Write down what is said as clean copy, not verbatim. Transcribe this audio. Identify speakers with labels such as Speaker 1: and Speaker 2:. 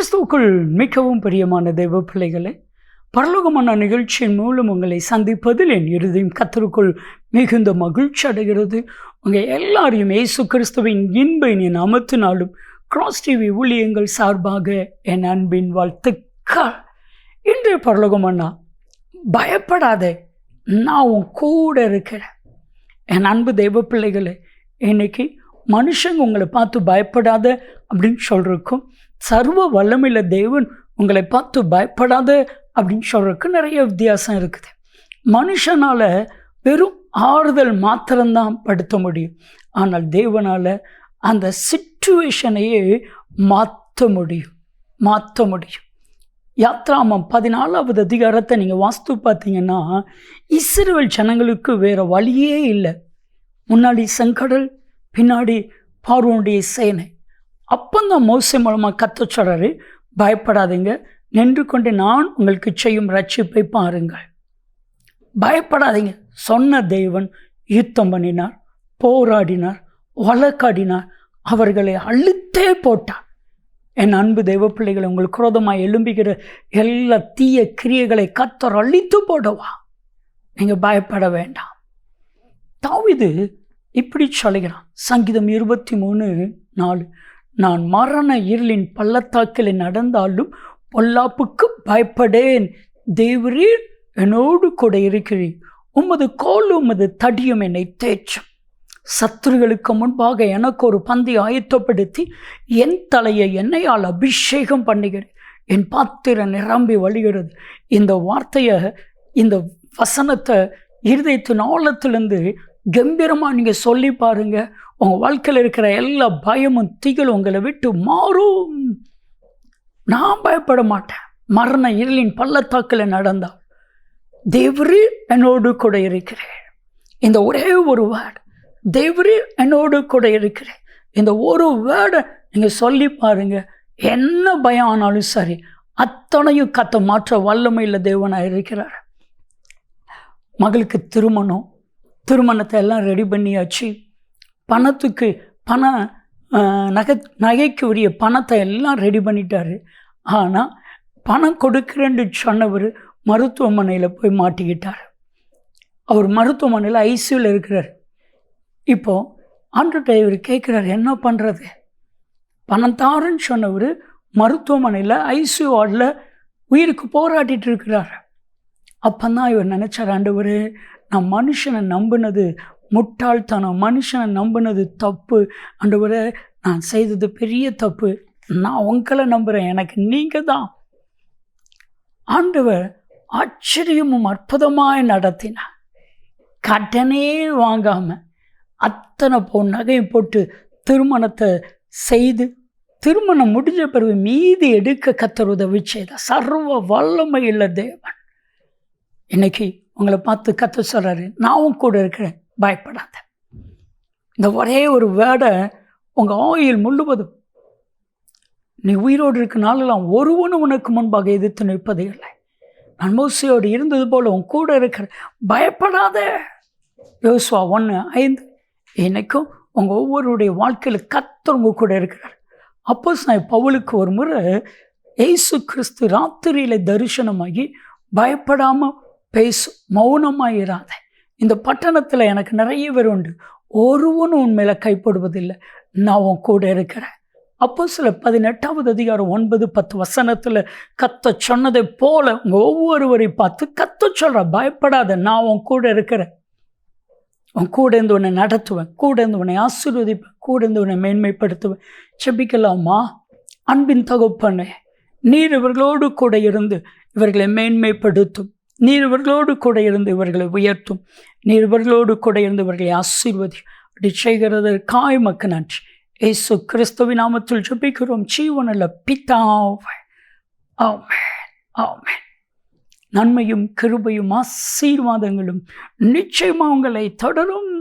Speaker 1: கிறிஸ்துவுக்குள் மிகவும் பிரியமான தெய்வ பிள்ளைகளே, பரலோகமான நிகழ்ச்சியின் மூலம் உங்களை சந்திப்பதில் என் இருதயம் கர்த்தருக்குள் மிகுந்த மகிழ்ச்சி அடைகிறது. உங்கள் எல்லாரையும் இயேசு கிறிஸ்துவின் இன்ப என் நாமத்தினாலும் கிராஸ் டிவி ஊழியங்கள் சார்பாக என் அன்பின் வாழ்த்துக்கள். இன்றைய பரலோகமன்னா, பயப்படாதே, நான் உன் கூட இருக்கிறேன். என் அன்பு தெய்வ பிள்ளைகளே, இன்னைக்கு மனுஷங்க உங்களை பார்த்து பயப்படாத அப்படின்னு சொல்கிறதுக்கும், சர்வ வல்லமையுள்ள தேவன் உங்களை பார்த்து பயப்படாத அப்படின்னு சொல்கிறதுக்கு நிறைய வித்தியாசம் இருக்குது. மனுஷனால் வெறும் ஆறுதல் மாத்திரம்தான் படுத்த முடியும், ஆனால் தேவனால் அந்த சிச்சுவேஷனையே மாற்ற முடியும். யாத்ராமம் 14வது அதிகாரத்தை நீங்கள் வாஸ்து பார்த்தீங்கன்னா, இஸ்ரவேல் ஜனங்களுக்கு வேறு வழியே இல்லை. முன்னாடி செங்கடல், பின்னாடி பார்வோனுடைய சேனை. அப்பந்தான் மோசே மூலமாக கர்த்தர் சொல்றாரு, பயப்படாதீங்க, நின்று கொண்டு நான் உங்களுக்கு செய்யும் ரட்சிப்பை பாருங்கள். பயப்படாதீங்க. சொன்ன தேவன் யுத்தம் பண்ணினார், போராடினார், வழக்காடினார், அவர்களை அழுத்தே போட்டார். என் அன்பு தெய்வ பிள்ளைகளை, உங்களுக்கு குரோதமாக எழும்புகிற எல்லா தீய கிரியைகளை கர்த்தர் அழித்து போடவா, நீங்கள் பயப்பட வேண்டாம். தாவீது இப்படி சொல்கிறான், சங்கீதம் 23:4, நான் மரண இருளின் பள்ளத்தாக்கில் நடந்தாலும் பொல்லாப்புக்கு பயப்படேன், தேவரீர் என்னோடு கூட இருக்கிறீர், உமது கோல் உமது தடியும் என்னை தேற்றும். சத்துருகளுக்கு முன்பாக எனக்கு ஒரு பந்தி ஆயத்தப்படுத்தி என் தலையை எண்ணெயால் அபிஷேகம் பண்ணுகிறேன், என் பாத்திரம் நிரம்பி வழிகிறது. இந்த வார்த்தையை, இந்த வசனத்தை இருதயத்தின் ஆழத்திலிருந்து கம்பீரமாக நீங்கள் சொல்லி பாருங்க. உங்கள் வாழ்க்கையில் இருக்கிற எல்லா பயமும் திகளும் உங்களை விட்டு மாறும். நான் பயப்பட மாட்டேன். மரண இருளின் பள்ளத்தாக்கில் நடந்தால் தேவரே என்னோடு கூட இருக்கிறேன். இந்த ஒரே ஒரு வேர்டு, தேவரே என்னோடு கூட இருக்கிறேன், இந்த ஒரு வேர்டை நீங்கள் சொல்லி பாருங்க. என்ன பயம் ஆனாலும் சரி, அத்தனையும் கத்த மாற்ற வல்லமையில் தேவனாக இருக்கிறார். மகளுக்கு திருமணத்தை எல்லாம் ரெடி பண்ணியாச்சு. பணத்துக்கு நகைக்கு உரிய பணத்தை எல்லாம் ரெடி பண்ணிட்டாரு. ஆனால் பணம் கொடுக்குறேன்னு சொன்னவர் மருத்துவமனையில் போய் மாட்டிக்கிட்டார். அவர் மருத்துவமனையில் ஐசியூவில் இருக்கிறார். இப்போது ஆண்டவர்கிட்ட இவர் கேட்குறாரு, என்ன பண்ணுறது? பணம் தாருன்னு சொன்னவர் மருத்துவமனையில் ஐசியூ வார்டில் உயிருக்கு போராடிட்டு இருக்கிறார். அப்போதான் இவர் நினச்சார், ஆண்டவர், நான் மனுஷனை நம்பினது முட்டாள்தனம், மனுஷனை நம்பினது தப்பு, ஆண்டவரே நான் செய்தது பெரிய தப்பு, நான் உங்களை நம்புகிறேன், எனக்கு நீங்கள் தான். ஆண்டவர் ஆச்சரியமும் அற்புதமாய் நடத்தினார். கடனே வாங்காமல் அத்தனை நகையும் போட்டு திருமணத்தை செய்து, திருமணம் முடிஞ்ச பிறகு மீதி எடுக்க கர்த்தர் உதவி செய்தார். சர்வ வல்லமை உள்ள தேவன். இன்னைக்கு உங்களை பார்த்து கர்த்தர் சொல்கிறாரு, நான் உன் கூட இருக்கிறேன், பயப்படாத. இந்த ஒரே ஒரு வேர்டை உங்கள் ஆயுள் முழுவதும், நீ உயிரோடு இருக்க நாளெல்லாம் ஒருவனும் உனக்கு முன்பாக எதிர்த்து நிற்பதே இல்லை. நான் மோசேயோடு இருந்தது போல உன் கூட இருக்கிறேன், பயப்படாத. யோசுவா 1:5. இன்னைக்கும் உங்கள் ஒவ்வொருடைய வாழ்க்கையில் கர்த்தர் உங்கள் கூட இருக்கிறார். அப்போஸ்தலன் பவுலுக்கு ஒரு முறை இயேசு கிறிஸ்து ராத்திரியில் தரிசனமாகி, பயப்படாமல் பேசு, மௌனமாக இராத, இந்த பட்டணத்தில் எனக்கு நிறைய பேர் உண்டு, ஒருவனும் உன் மேலே கைப்படுவதில்லை, நான் உன் கூட இருக்கிறேன். அப்போஸ்தலர் 18வது அதிகாரம் 9-10 வசனத்தில் கத்த சொன்னதை போல உங்கள் ஒவ்வொருவரை பார்த்து கத்த சொல்கிற, பயப்படாத, நான் உன் கூட இருக்கிறேன், உன் கூட இருந்து உன்னை நடத்துவேன், கூட இருந்து உன்னை ஆசீர்வதிப்பேன், கூட இருந்து உன்னை மேன்மைப்படுத்துவேன். செபிக்கலாமா? அன்பின் தகப்பனே, நீர் இவர்களோடு கூட இருந்து இவர்களை மேன்மைப்படுத்தும், நீர் இவர்களோடு கூட இருந்து இவர்களை உயர்த்தும், நீர் இவர்களோடு கூட இருந்து இவர்களை ஆசீர்வதி. அப்படி செய்கிறதற்காய் மக்கு நன்றி. இயேசு கிறிஸ்துவின் நாமத்தில் ஜெபிக்கிறோம் ஜீவனுள்ள பிதாவே, ஆமென், ஆமென். நன்மையும் கிருபையும் ஆசீர்வாதங்களும் நிச்சயமாக உங்களை தொடரும்.